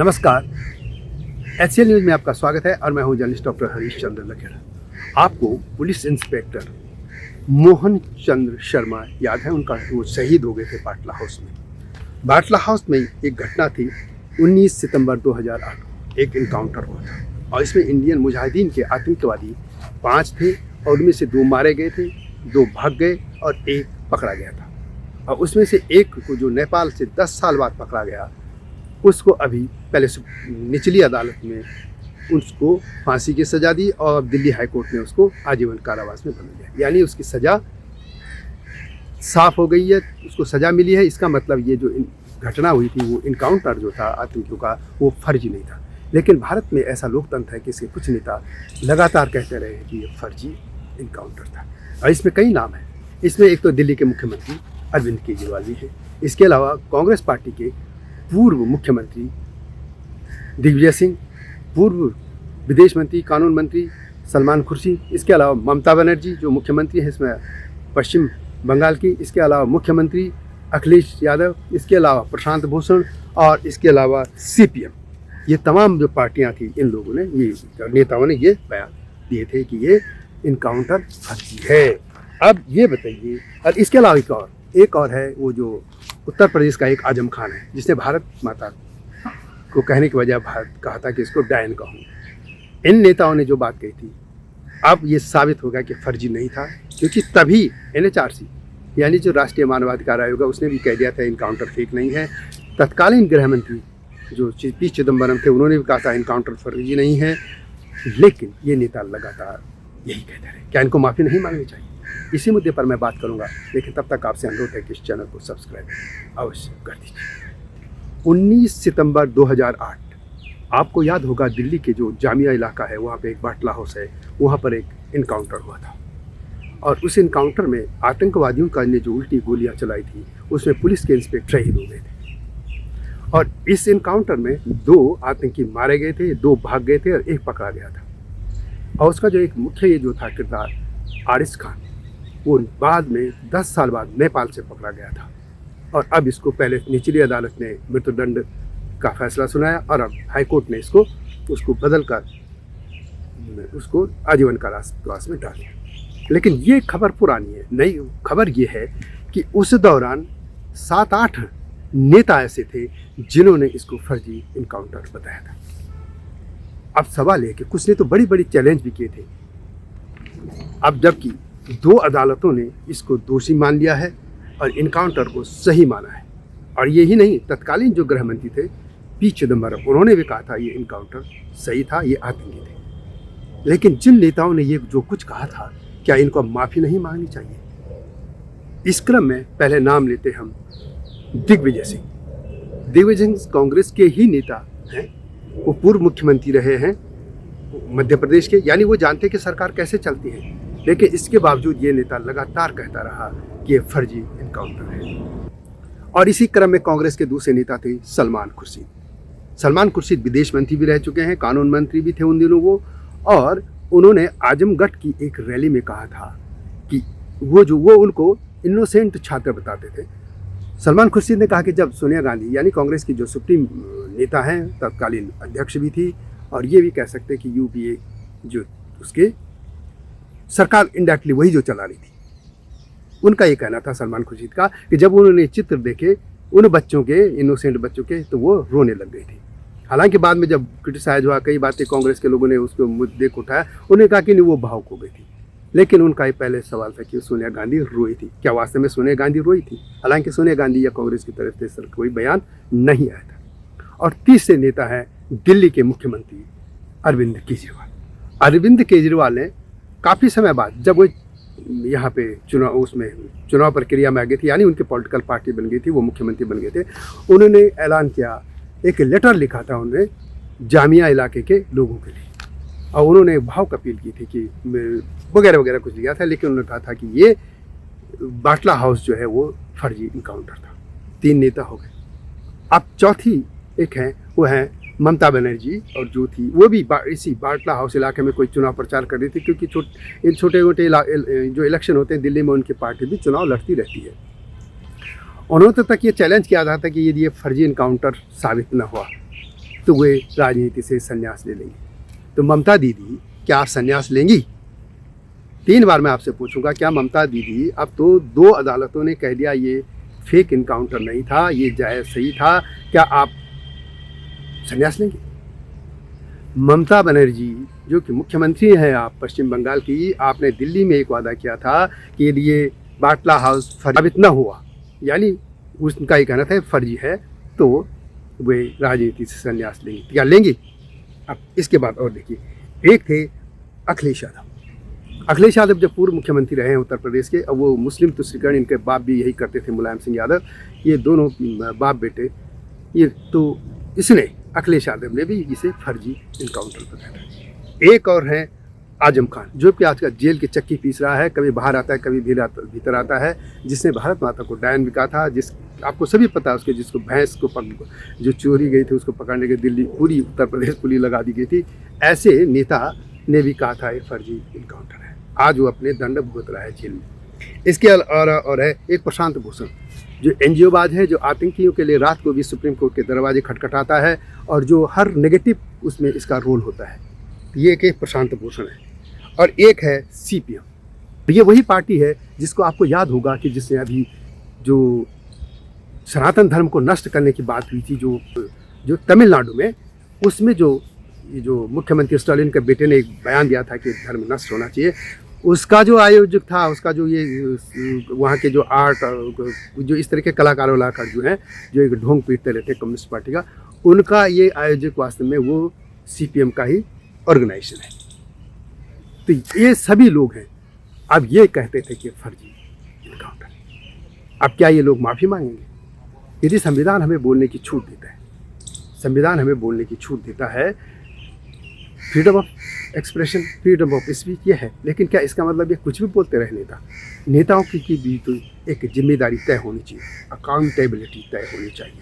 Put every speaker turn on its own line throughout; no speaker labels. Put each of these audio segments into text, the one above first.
नमस्कार, HCL news में आपका स्वागत है और मैं हूं जर्नलिस्ट डॉक्टर हरीश चंद्र लखेड़ा। आपको पुलिस इंस्पेक्टर मोहन चंद्र शर्मा याद है? उनका वो शहीद हो गए थे बाटला हाउस में। बाटला हाउस में एक घटना थी 19 सितंबर 2008, एक इनकाउंटर हुआ था और इसमें इंडियन मुजाहिदीन के आतंकवादी 5 थे और उनमें से 2 मारे गए थे, 2 भाग गए और 1 पकड़ा गया था। और उसमें से एक को जो नेपाल से 10 साल बाद पकड़ा गया, उसको अभी पहले निचली अदालत में उसको फांसी की सज़ा दी और दिल्ली हाई कोर्ट ने उसको आजीवन कारावास में बदल दिया। यानी उसकी सज़ा साफ हो गई है, उसको सज़ा मिली है। इसका मतलब ये जो घटना हुई थी, वो इनकाउंटर जो था आतंकियों का, वो फर्जी नहीं था। लेकिन भारत में ऐसा लोकतंत्र है कि इसके कुछ नेता लगातार कहते रहे हैं कि ये फर्जी इनकाउंटर था। और इसमें कई नाम हैं। इसमें एक तो दिल्ली के मुख्यमंत्री अरविंद केजरीवाल जी हैं। इसके अलावा कांग्रेस पार्टी के पूर्व मुख्यमंत्री दिग्विजय सिंह, पूर्व विदेश मंत्री, कानून मंत्री सलमान खुर्शीद, इसके अलावा ममता बनर्जी जो मुख्यमंत्री हैं इसमें पश्चिम बंगाल की, इसके अलावा मुख्यमंत्री अखिलेश यादव, इसके अलावा प्रशांत भूषण और इसके अलावा CPM। ये तमाम जो पार्टियां थी, इन लोगों ने, ये नेताओं ने ये बयान दिए थे कि ये इनकाउंटर फर्जी है। अब ये बताइए, और इसके अलावा एक और है, वो जो उत्तर प्रदेश का एक आजम खान है, जिसने भारत माता को कहने की बजाय कहा था कि इसको डायन कहूँ। इन नेताओं ने जो बात कही थी, अब ये साबित हो गया कि फर्जी नहीं था, क्योंकि तभी NHRC यानी जो राष्ट्रीय मानवाधिकार आयोग है, उसने भी कह दिया था इनकाउंटर फेक नहीं है। तत्कालीन गृह मंत्री जो P चिदम्बरम थे, उन्होंने भी कहा था इनकाउंटर फर्जी नहीं है। लेकिन ये नेता लगातार यही कहते रहे। क्या इनको माफ़ी नहीं मांगनी चाहिए? इसी मुद्दे पर मैं बात करूंगा, लेकिन तब तक आपसे अनुरोध है कि इस चैनल को सब्सक्राइब अवश्य कर दीजिए। 19 सितंबर 2008, आपको याद होगा, दिल्ली के जो जामिया इलाका है, वहाँ पे एक बाटला हाउस है, वहाँ पर एक इनकाउंटर हुआ था। और उस इनकाउंटर में आतंकवादियों का ने जो उल्टी गोलियां चलाई थी, उसमें पुलिस के इंस्पेक्टर शहीद हो गए थे। और इस इनकाउंटर में 2 आतंकी मारे गए थे, 2 भाग गए थे और 1 पकड़ा गया था। और उसका जो एक मुख्य ये जो था किरदार, आरिस खान, वो बाद में 10 साल बाद नेपाल से पकड़ा गया था। और अब इसको पहले निचली अदालत ने मृत्युदंड का फैसला सुनाया और अब हाईकोर्ट ने उसको बदल कर उसको आजीवन कारावास में डाल दिया। लेकिन ये खबर पुरानी है। नई खबर ये है कि उस दौरान 7-8 नेता ऐसे थे जिन्होंने इसको फर्जी इनकाउंटर बताया था। अब सवाल है कि कुछ ने तो बड़ी बड़ी चैलेंज भी किए थे। अब जबकि 2 अदालतों ने इसको दोषी मान लिया है और इनकाउंटर को सही माना है। और यही नहीं, तत्कालीन जो गृह मंत्री थे P चिदम्बरम, उन्होंने भी कहा था ये इनकाउंटर सही था, ये आतंकी थे। लेकिन जिन नेताओं ने ये जो कुछ कहा था, क्या इनको माफ़ी नहीं मांगनी चाहिए? इस क्रम में पहले नाम लेते हम दिग्विजय सिंह। दिग्विजय सिंह कांग्रेस के ही नेता हैं। वो पूर्व मुख्यमंत्री रहे हैं मध्य प्रदेश के, यानी वो जानते कि सरकार कैसे चलती है। लेकिन इसके बावजूद ये नेता लगातार कहता रहा कि ये फर्जी इनकाउंटर है। और इसी क्रम में कांग्रेस के दूसरे नेता थे सलमान खुर्शीद विदेश मंत्री भी रह चुके हैं, कानून मंत्री भी थे उन दिनों वो। और उन्होंने आजमगढ़ की एक रैली में कहा था कि वो उनको इनोसेंट छात्र बताते थे। सलमान खुर्शीद ने कहा कि जब सोनिया गांधी, यानी कांग्रेस की जो सुप्रीम नेता हैं, तत्कालीन अध्यक्ष भी थी, और ये भी कह सकते कि UPA जो उसके सरकार इंडायरेक्टली वही जो चला रही थी, उनका ये कहना था सलमान खुर्शीद का कि जब उन्होंने चित्र देखे उन बच्चों के, इनोसेंट बच्चों के, तो वो रोने लग गई थी। हालांकि बाद में जब क्रिटिसाइज हुआ, कई बातें कांग्रेस के लोगों ने उसको मुद्दे को उठाया, उन्होंने कहा कि नहीं, वो भावुक हो गई थी। लेकिन उनका ये पहले सवाल था कि सोनिया गांधी रोई थी। क्या वास्तव में सोनिया गांधी रोई थी? हालांकि सोनिया गांधी या कांग्रेस की तरफ से कोई बयान नहीं आया था। और तीसरे नेता है दिल्ली के मुख्यमंत्री अरविंद केजरीवाल ने काफ़ी समय बाद, जब वो यहाँ पे चुनाव प्रक्रिया में आ गई थी, यानी उनकी पॉलिटिकल पार्टी बन गई थी, वो मुख्यमंत्री बन गए थे, उन्होंने ऐलान किया, एक लेटर लिखा था उन्होंने जामिया इलाके के लोगों के लिए, और उन्होंने भाव अपील की थी कि वगैरह वगैरह कुछ लिखा था। लेकिन उन्होंने कहा था कि ये बाटला हाउस जो है वो फर्जी इनकाउंटर था। 3 नेता हो गए। अब चौथी एक है, वो है ममता बनर्जी, और जो थी वो भी इसी बाटला हाउस इलाके में कोई चुनाव प्रचार कर रही थी, क्योंकि इन छोटे मोटे जो इलेक्शन होते हैं दिल्ली में, उनकी पार्टी भी चुनाव लड़ती रहती है। उन्होंने तक ये चैलेंज किया था कि यदि ये फर्जी इनकाउंटर साबित न हुआ तो वे राजनीति से संन्यास ले लेंगी। तो ममता दीदी क्या आप संन्यास लेंगी? 3 बार मैं आपसे पूछूंगा, क्या ममता दीदी, अब तो 2 अदालतों ने कह दिया ये फेक इनकाउंटर नहीं था, ये जायज़ सही था, क्या आप संन्यास लेंगे? ममता बनर्जी जो कि मुख्यमंत्री हैं आप पश्चिम बंगाल की, आपने दिल्ली में एक वादा किया था कि ये बाटला हाउस साबित न हुआ, यानी उनका ये कहना था फर्जी है, तो वे राजनीति से संन्यास लेंगे। क्या लेंगी? अब इसके बाद और देखिए, एक थे अखिलेश यादव। अखिलेश यादव जब पूर्व मुख्यमंत्री रहे हैं उत्तर प्रदेश के, अब वो मुस्लिम तुष्टिकरण, इनके बाप भी यही करते थे, मुलायम सिंह यादव, ये दोनों बाप बेटे, ये तो इसने अखिलेश यादव ने भी इसे फर्जी इनकाउंटर बताया। एक और है आजम खान, जो कि आजकल जेल की चक्की पीस रहा है, कभी बाहर आता है कभी भीतर आता है, जिसने भारत माता को डायन भी कहा था, जिस आपको सभी पता है उसके, जिसको भैंस को जो चोरी गई थी उसको पकड़ने के दिल्ली पूरी उत्तर प्रदेश पुलिस लगा दी गई थी, ऐसे नेता ने भी कहा था ये फर्जी इनकाउंटर है। आज वो अपने दंड भुगत रहा है जेल में। इसके और है एक प्रशांत भूषण, जो एनजीओ बाज है, जो आतंकियों के लिए रात को भी सुप्रीम कोर्ट के दरवाजे खटखटाता है और जो हर नेगेटिव उसमें इसका रोल होता है। ये एक प्रशांत भूषण है। और एक है सीपीएम, ये वही पार्टी है जिसको आपको याद होगा कि जिसने अभी जो सनातन धर्म को नष्ट करने की बात हुई थी, जो तमिलनाडु में, उसमें जो मुख्यमंत्री स्टालिन के बेटे ने एक बयान दिया था कि धर्म नष्ट होना चाहिए, उसका जो आयोजक था, उसका जो ये वहाँ के जो आर्ट, जो इस तरह के कलाकार वलाकार जो हैं, जो एक ढोंग पीटते रहते हैं कम्युनिस्ट पार्टी का, उनका ये आयोजक वास्तव में वो सीपीएम का ही ऑर्गेनाइजेशन है। तो ये सभी लोग हैं। अब ये कहते थे कि फर्जी इनकाउंटर, अब क्या ये लोग माफ़ी मांगेंगे? यदि संविधान हमें बोलने की छूट देता है, संविधान हमें बोलने की छूट देता है, freedom of expression, freedom of speech ये है, लेकिन क्या इसका मतलब ये कुछ भी बोलते रहे नेताओं की भी तो एक जिम्मेदारी तय होनी चाहिए, अकाउंटेबिलिटी तय होनी चाहिए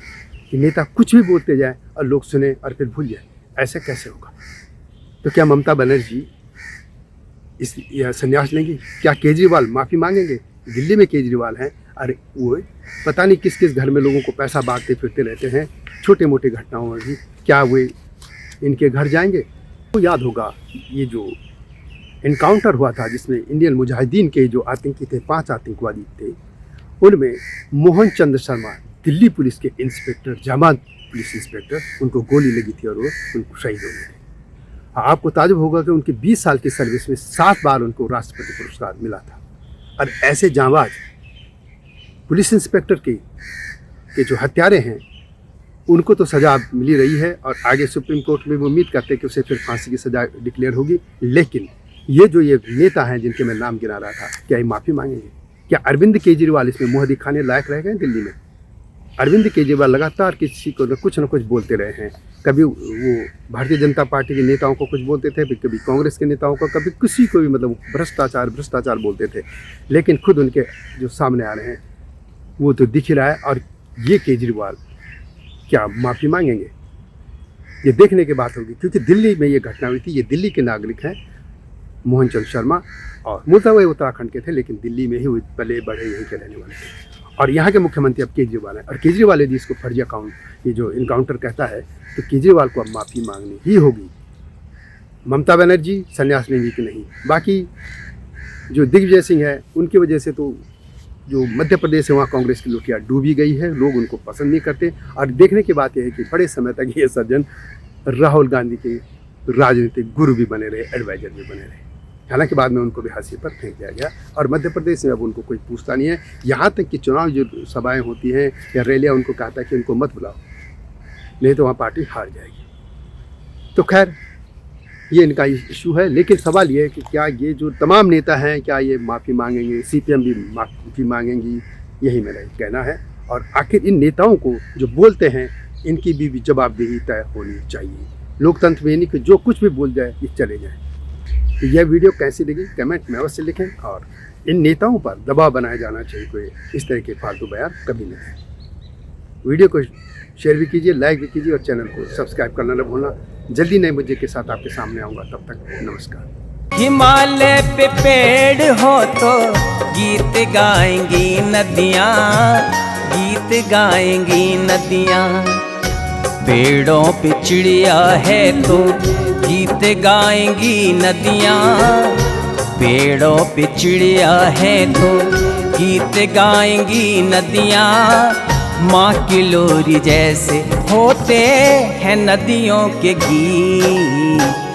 कि नेता कुछ भी बोलते जाए और लोग सुने और फिर भूल जाए। ऐसे कैसे होगा? तो क्या ममता बनर्जी इस संन्यास लेंगी? क्या केजरीवाल माफ़ी मांगेंगे? दिल्ली में केजरीवाल हैं, अरे वो पता नहीं किस किस घर में लोगों को पैसा बांटते फिरते रहते हैं, छोटे मोटे घटनाओं में भी, क्या वे इनके घर जाएंगे? तो याद होगा ये जो इनकाउंटर हुआ था जिसमें इंडियन मुजाहिदीन के जो आतंकी थे, 5 आतंकवादी थे, उनमें मोहन चंद्र शर्मा, दिल्ली पुलिस के इंस्पेक्टर, जामा पुलिस इंस्पेक्टर, उनको गोली लगी थी और वो उनको शहीद हो गए थे। आपको ताजुब होगा कि उनकी 20 साल की सर्विस में 7 बार उनको राष्ट्रपति पुरस्कार मिला था। और ऐसे जांबाज पुलिस इंस्पेक्टर के जो हत्यारे हैं, उनको तो सज़ा मिली रही है और आगे सुप्रीम कोर्ट में वो उम्मीद करते हैं कि उसे फिर फांसी की सज़ा डिक्लेयर होगी। लेकिन ये नेता हैं जिनके मैं नाम गिना रहा था, क्या ये माफ़ी मांगेंगे? क्या अरविंद केजरीवाल इसमें मुँह दिखाने लायक रह गए दिल्ली में? अरविंद केजरीवाल लगातार किसी को न कुछ बोलते रहे हैं। कभी वो भारतीय जनता पार्टी के नेताओं को कुछ बोलते थे, कभी कांग्रेस के नेताओं को, कभी किसी को भी, मतलब भ्रष्टाचार बोलते थे। लेकिन खुद उनके जो सामने आ रहे हैं वो तो दिख ही रहा है। और ये केजरीवाल क्या माफ़ी मांगेंगे? ये देखने की बात होगी, क्योंकि दिल्ली में ये घटना हुई थी। ये दिल्ली के नागरिक हैं, मोहन चंद्र शर्मा, और मूलतः वे उत्तराखंड के थे, लेकिन दिल्ली में ही पले बढ़े, यहीं के रहने वाले थे। और यहाँ के मुख्यमंत्री अब केजरीवाल हैं। और केजरीवाल यदि इसको फर्जी ये जो इनकाउंटर कहता है, तो केजरीवाल को अब माफ़ी मांगनी ही होगी। ममता बनर्जी संन्यास लेंगी कि नहीं? बाकी जो दिग्विजय सिंह है, उनकी वजह से तो जो मध्य प्रदेश है वहाँ कांग्रेस की लुटिया डूबी गई है, लोग उनको पसंद नहीं करते। और देखने की बात यह है कि बड़े समय तक ये सज्जन राहुल गांधी के राजनीतिक गुरु भी बने रहे, एडवाइजर भी बने रहे। हालांकि बाद में उनको भी हाशिए पर फेंक दिया गया और मध्य प्रदेश में अब उनको कोई पूछता नहीं है। यहाँ तक कि चुनाव जो सभाएं होती हैं या रैलियाँ, उनको कहता है कि उनको मत बुलाओ, नहीं तो वहाँ पार्टी हार जाएगी। तो खैर ये इनका इशू है। लेकिन सवाल ये है कि क्या ये जो तमाम नेता हैं, क्या ये माफ़ी मांगेंगे? सीपीएम भी माफ़ी मांगेंगी? यही मेरा कहना है। और आखिर इन नेताओं को जो बोलते हैं, इनकी भी जवाबदेही तय होनी चाहिए। लोकतंत्र में नहीं कि जो कुछ भी बोल जाए ये चले जाए। तो यह वीडियो कैसी लगी कमेंट में अवश्य लिखें। और इन नेताओं पर दबाव बनाया जाना चाहिए, कोई इस तरह के फालतू बयान कभी नहीं है। वीडियो को शेयर भी कीजिए, लाइक भी कीजिए और चैनल को सब्सक्राइब करना न भूलना। जल्दी नए मुद्दे के साथ आपके सामने आऊँगा, तब तक नमस्कार।
हिमालय पे पेड़ हो तो गीत गाएंगी नदियाँ, गीत गाएंगी नदियाँ। पेड़ों पे चिड़िया है तो गीत गाएंगी नदियाँ। पेड़ों पे चिड़िया है तो गीत गाएंगी नदियाँ। माँ की लोरी जैसे होते हैं नदियों के गीत।